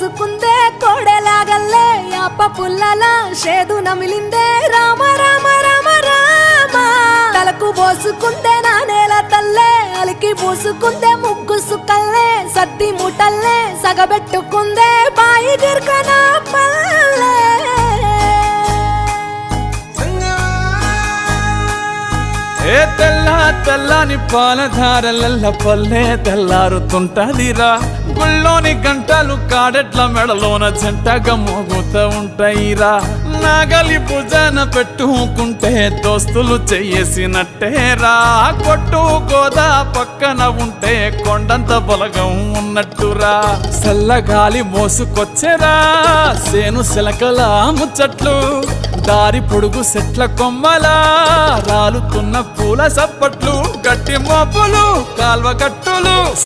పోసుకుందే కోడెలాగల్లే యాప పుల్లలా షేదు నమిలిందే రామ రామ రామ రామ తలకు పోసుకుందే నా నేల తల్లే అలికి పూసుకుందే ముగ్గు సుక్కల్లే సత్తి ముటల్లే సగబెట్టుకుందే బాయి గిర్కన పల్లె ఏ తెల్ల తెల్లని పాలధారలల్ల పల్లె తెల్లారుతుంటదిరా గుళ్ళోని గంటలు కాడెట్ల మెడలోన జంటగా మోగుతూ ఉంటాయిరా నాగలి భుజాన పెట్టుకుంటే దోస్తులు చెయ్యేసినట్టేరా కొట్టు గోదా పక్కన ఉంటే కొండంత బలగం ఉన్నట్టురా చల్లగాలి మోసుకొచ్చెరా సేను శిలకల ముచ్చట్లు దారి పొడుగు సెట్ల కొమ్మలా రాలుతున్న పూల సప్పట్లు గట్టి మోపులు కాల్వ కట్టులు